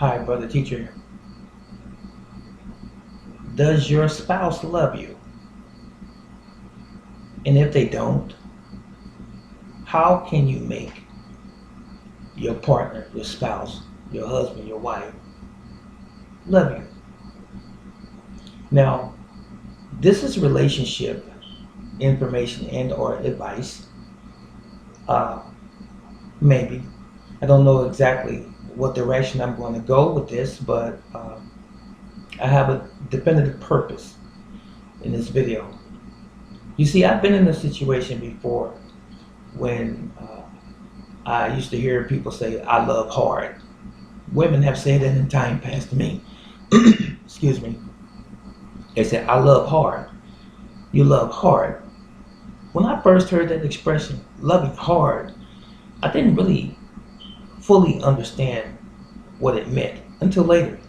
Hi, brother teacher. Does your spouse love you? And if they don't, how can you make your partner, your spouse, your husband, your wife love you? Now, this is relationship information and or advice. Uh, maybe. I don't know exactly what direction I'm going to go with this, but I have a definitive purpose in this video. You see, I've been in a situation before when I used to hear people say, I love hard. Women have said that in time past to me. Excuse me. They said, I love hard. You love hard. When I first heard that expression, loving hard, I didn't really fully understand what it meant until later.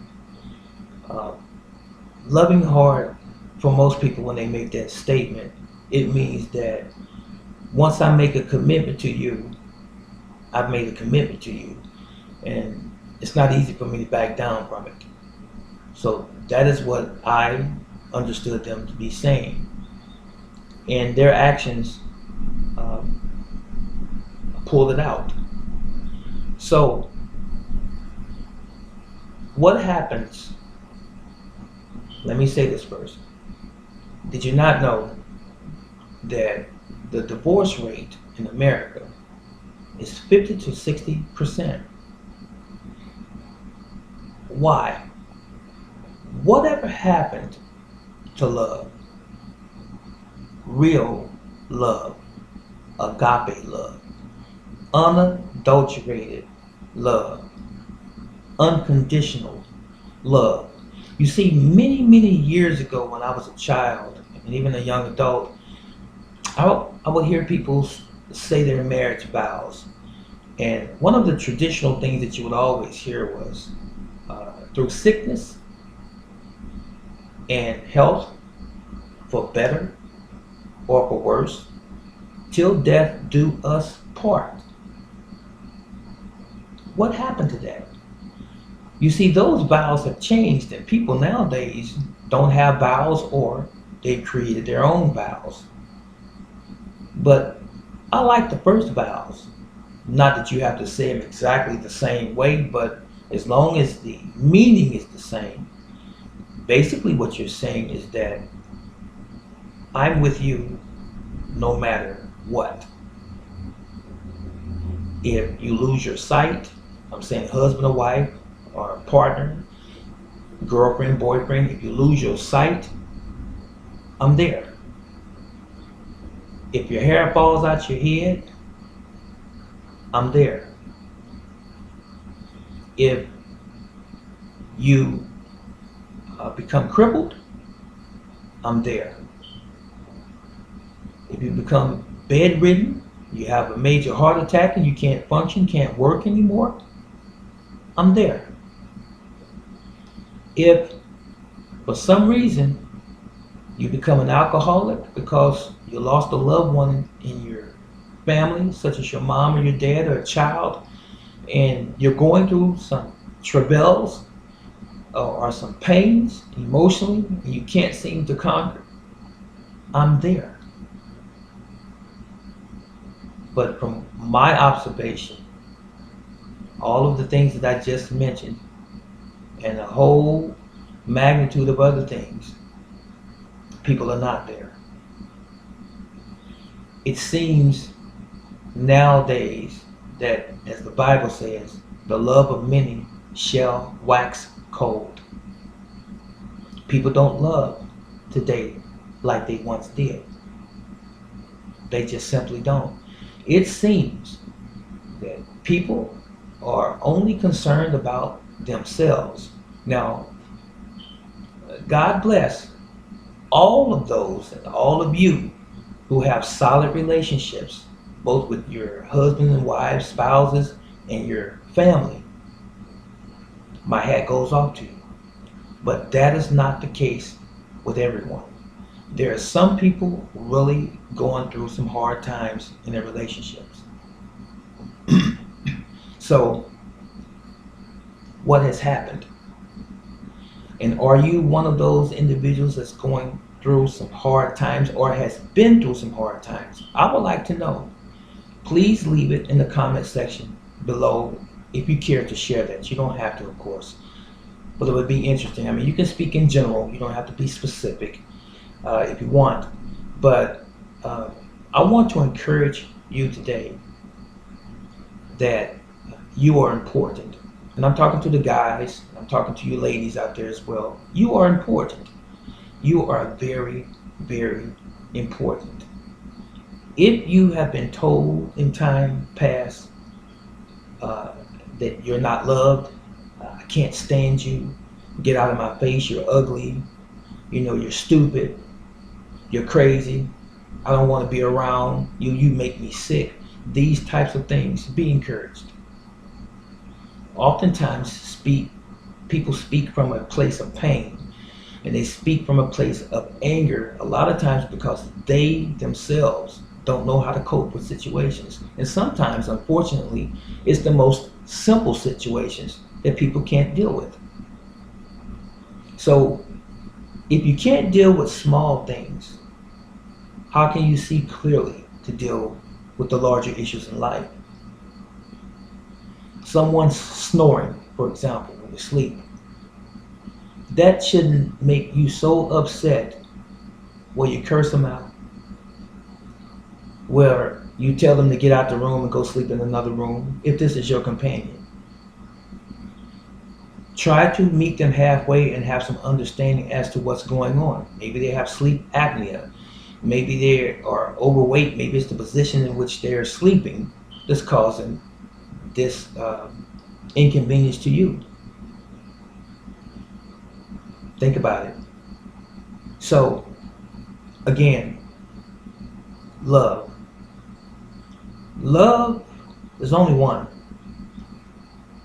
Uh, Loving hard, for most people, when they make that statement, it means that once I make a commitment to you, I've made a commitment to you. And it's not easy for me to back down from it. So that is what I understood them to be saying. And their actions pulled it out. So what happens? Let me say this first. Did you not know that the divorce rate in America is 50 to 60%? Why? Whatever happened to love? Real love, agape love, unadulterated love, unconditional love. You see, many years ago when I was a child and even a young adult, I would hear people say their marriage vows. And one of the traditional things that you would always hear was through sickness and health, for better or for worse, till death do us part. What happened to that? You see, those vows have changed, and people nowadays don't have vows or they've created their own vows. But I like the first vows. Not that you have to say them exactly the same way, but as long as the meaning is the same, basically what you're saying is that I'm with you no matter what. If you lose your sight, I'm saying husband or wife or partner, girlfriend, boyfriend, if you lose your sight, I'm there. If your hair falls out your head, I'm there. If you become crippled, I'm there. If you become bedridden, you have a major heart attack and you can't function, can't work anymore, I'm there. If for some reason you become an alcoholic because you lost a loved one in your family, such as your mom or your dad or a child, and you're going through some travails or some pains emotionally and you can't seem to conquer, I'm there. But from my observation, all of the things that I just mentioned and a whole magnitude of other things, people are not there. It seems nowadays that, as the Bible says, the love of many shall wax cold. People don't love today like they once did. They just simply don't. It seems that people are only concerned about themselves. Now, God bless all of those and all of you who have solid relationships, both with your husband and wives, spouses, and your family. My hat goes off to you. But that is not the case with everyone. There are some people really going through some hard times in their relationships. So what has happened. And are you one of those individuals that's going through some hard times or has been through some hard times? I would like to know. Please leave it in the comment section below if you care to share that. You don't have to, of course, but it would be interesting. I mean, you can speak in general. You don't have to be specific if you want. But I want to encourage you today that you are important. And I'm talking to the guys, I'm talking to you ladies out there as well. You are important. You are very, very important. If you have been told in time past that you're not loved, I can't stand you, get out of my face, you're ugly, you're stupid, you're crazy, I don't want to be around you, you make me sick, these types of things, be encouraged. Oftentimes people speak from a place of pain, and they speak from a place of anger a lot of times because they themselves don't know how to cope with situations. And sometimes, unfortunately, it's the most simple situations that people can't deal with. So if you can't deal with small things, how can you see clearly to deal with the larger issues in life? Someone snoring, for example, when you sleep, that shouldn't make you so upset where you curse them out, where you tell them to get out the room and go sleep in another room if this is your companion. Try to meet them halfway and have some understanding as to what's going on. Maybe they have sleep apnea. Maybe they are overweight. Maybe it's the position in which they're sleeping that's causing this inconvenience to you. Think about it. So, again, love. Love is only one.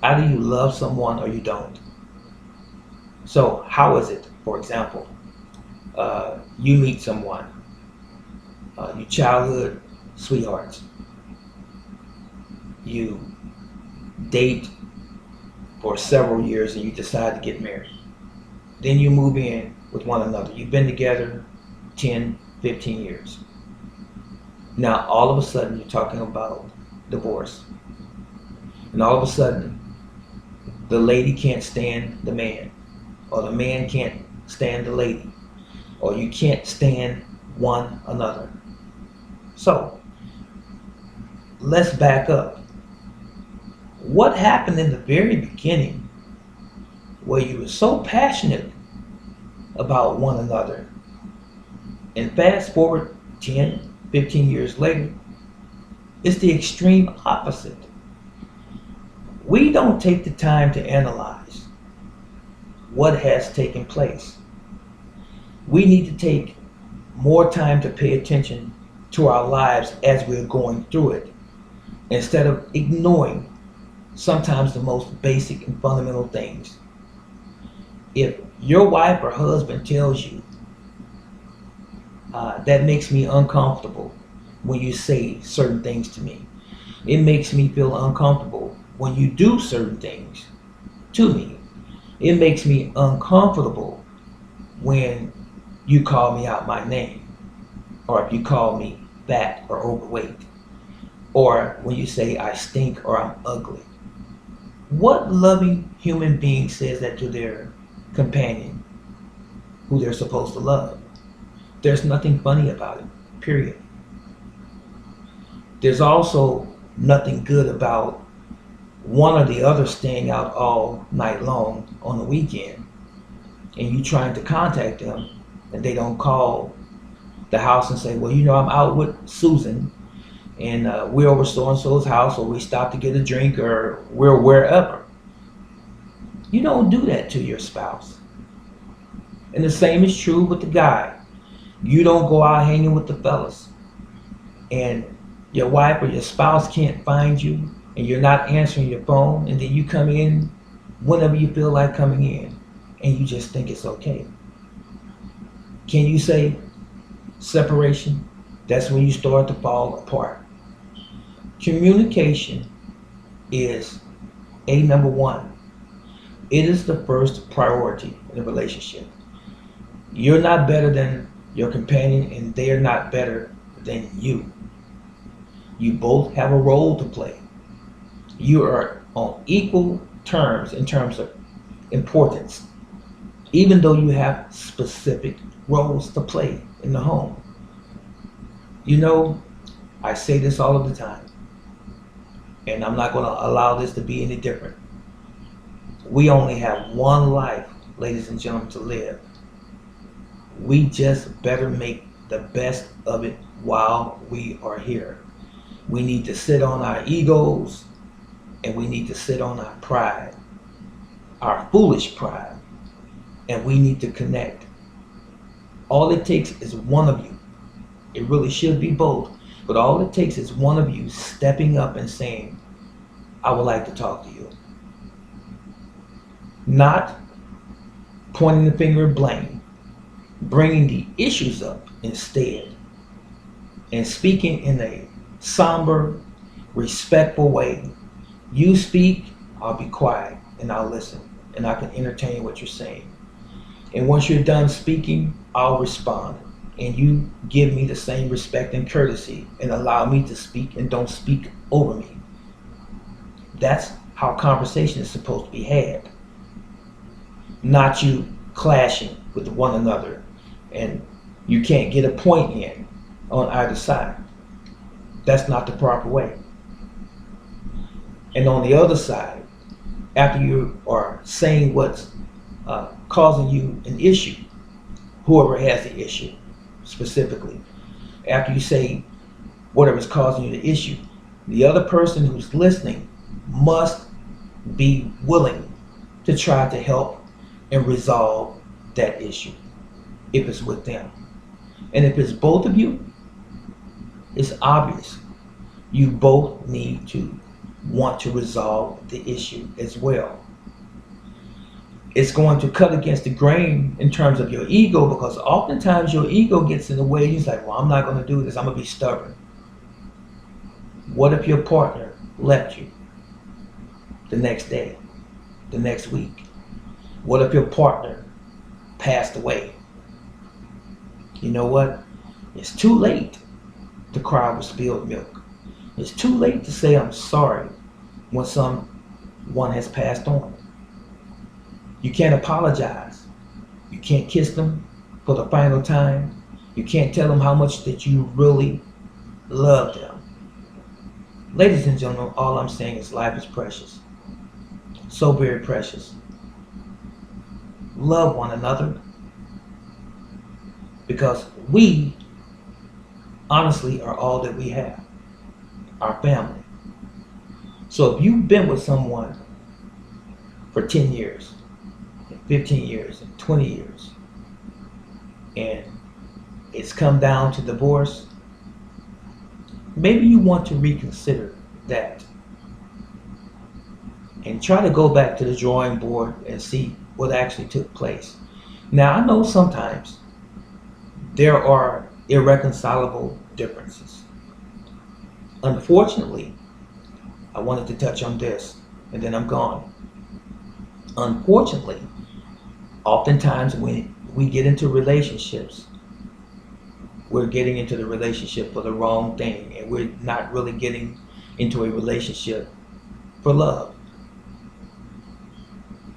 Either you love someone or you don't. So, how is it, for example, you meet someone, your childhood sweethearts, you date for several years and you decide to get married. Then you move in with one another. You've been together 10, 15 years. Now, all of a sudden, you're talking about divorce. And all of a sudden, the lady can't stand the man, or the man can't stand the lady, or you can't stand one another. So, let's back up. What happened in the very beginning where you were so passionate about one another, and fast forward 10, 15 years later, it's the extreme opposite. We don't take the time to analyze what has taken place. We need to take more time to pay attention to our lives as we're going through it, instead of ignoring sometimes the most basic and fundamental things. If your wife or husband tells you, that makes me uncomfortable when you say certain things to me. It makes me feel uncomfortable when you do certain things to me. It makes me uncomfortable when you call me out my name, or if you call me fat or overweight, or when you say I stink or I'm ugly. What loving human being says that to their companion who they're supposed to love? There's nothing funny about it, period. There's also nothing good about one or the other staying out all night long on the weekend and you trying to contact them and they don't call the house and say, well, I'm out with Susan and we're over so-and-so's house, or we stopped to get a drink, or we're wherever. You don't do that to your spouse. And the same is true with the guy. You don't go out hanging with the fellas, and your wife or your spouse can't find you, and you're not answering your phone, and then you come in whenever you feel like coming in, and you just think it's okay. Can you say separation? That's when you start to fall apart. Communication is number one. It is the first priority in a relationship. You're not better than your companion, and they're not better than you. You both have a role to play. You are on equal terms in terms of importance, even though you have specific roles to play in the home. You know, I say this all of the time, and I'm not going to allow this to be any different. We only have one life, ladies and gentlemen, to live. We just better make the best of it while we are here. We need to sit on our egos, and we need to sit on our pride, our foolish pride, and we need to connect. All it takes is one of you. It really should be both, but all it takes is one of you stepping up and saying, I would like to talk to you. Not pointing the finger of blame, bringing the issues up instead, and speaking in a somber, respectful way. You speak, I'll be quiet and I'll listen and I can entertain what you're saying. And once you're done speaking, I'll respond. And you give me the same respect and courtesy and allow me to speak and don't speak over me. That's how conversation is supposed to be had. Not you clashing with one another and you can't get a point in on either side. That's not the proper way. And on the other side, after you are saying what's causing you an issue, whoever has the issue specifically, after you say whatever's causing you the issue, the other person who's listening must be willing to try to help and resolve that issue if it's with them. And if it's both of you, it's obvious you both need to want to resolve the issue as well. It's going to cut against the grain in terms of your ego, because oftentimes your ego gets in the way. You're like, well, I'm not going to do this. I'm going to be stubborn. What if your partner left you the next day, the next week? What if your partner passed away? You know what? It's too late to cry over spilled milk. It's too late to say I'm sorry when someone has passed on. You can't apologize. You can't kiss them for the final time. You can't tell them how much that you really love them. Ladies and gentlemen, all I'm saying is life is precious. So very precious. Love one another, because we honestly are all that we have, our family. So if you've been with someone for 10 years, 15 years, and 20 years, and it's come down to divorce, maybe you want to reconsider that and try to go back to the drawing board and see what actually took place. Now, I know sometimes there are irreconcilable differences. Unfortunately, I wanted to touch on this and then I'm gone. Unfortunately, oftentimes when we get into relationships, we're getting into the relationship for the wrong thing, and we're not really getting into a relationship for love.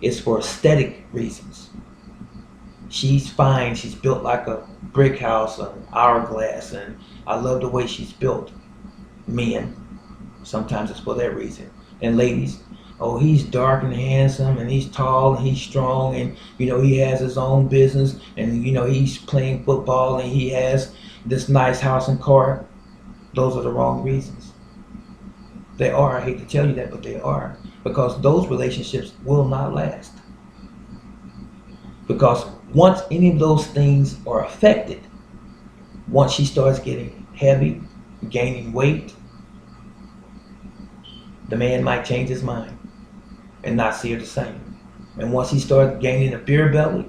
It's for aesthetic reasons. She's fine, she's built like a brick house, an hourglass, and I love the way she's built. Men, sometimes it's for that reason. And ladies, oh, he's dark and handsome, and he's tall, and he's strong, and he has his own business, and he's playing football, and he has this nice house and car. Those are the wrong reasons. They are. I hate to tell you that, but they are, because those relationships will not last. Because once any of those things are affected, once she starts getting heavy, gaining weight, the man might change his mind and not see her the same. And once he starts gaining a beer belly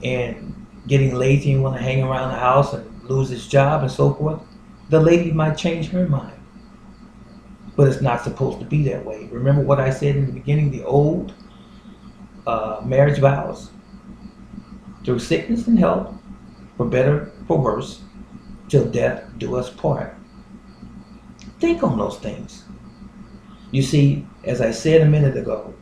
and getting lazy and want to hang around the house and lose his job and so forth, the lady might change her mind. But it's not supposed to be that way. Remember what I said in the beginning, the old marriage vows, through sickness and health, for better, for worse, till death do us part. Think on those things. You see, as I said a minute ago,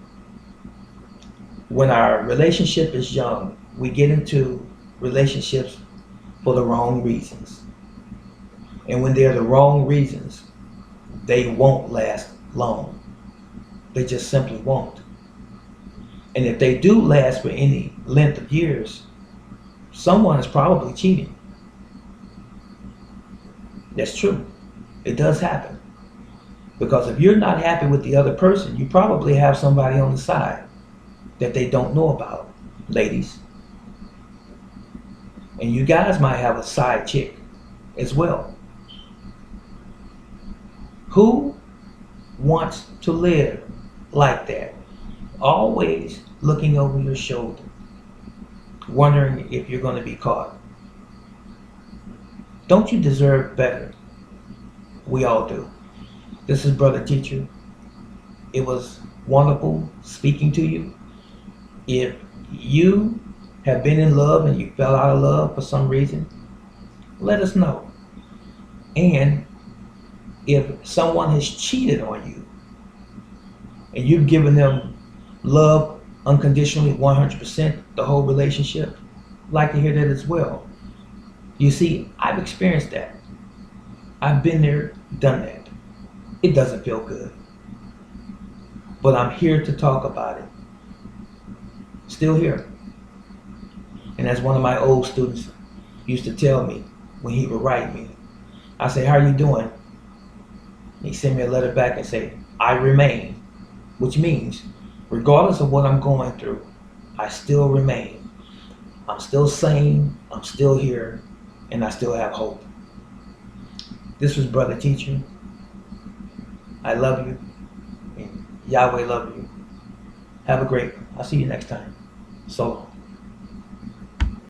when our relationship is young, we get into relationships for the wrong reasons. And when they're the wrong reasons, they won't last long. They just simply won't. And if they do last for any length of years, someone is probably cheating. That's true. It does happen. Because if you're not happy with the other person, you probably have somebody on the side that they don't know about, ladies. And you guys might have a side chick as well. Who wants to live like that? Always looking over your shoulder, wondering if you're going to be caught. Don't you deserve better? We all do. This is Brother Teacher. It was wonderful speaking to you. If you have been in love and you fell out of love for some reason, let us know. And if someone has cheated on you and you've given them love unconditionally, 100%, the whole relationship, I'd like to hear that as well. You see, I've experienced that. I've been there, done that. It doesn't feel good. But I'm here to talk about it. Still here. And as one of my old students used to tell me when he would write me, I say, how are you doing? And he sent me a letter back and say, I remain. Which means, regardless of what I'm going through, I still remain. I'm still sane, I'm still here, and I still have hope. This was Brother Teacher. I love you, and Yahweh love you. Have a great one. I'll see you next time. So long.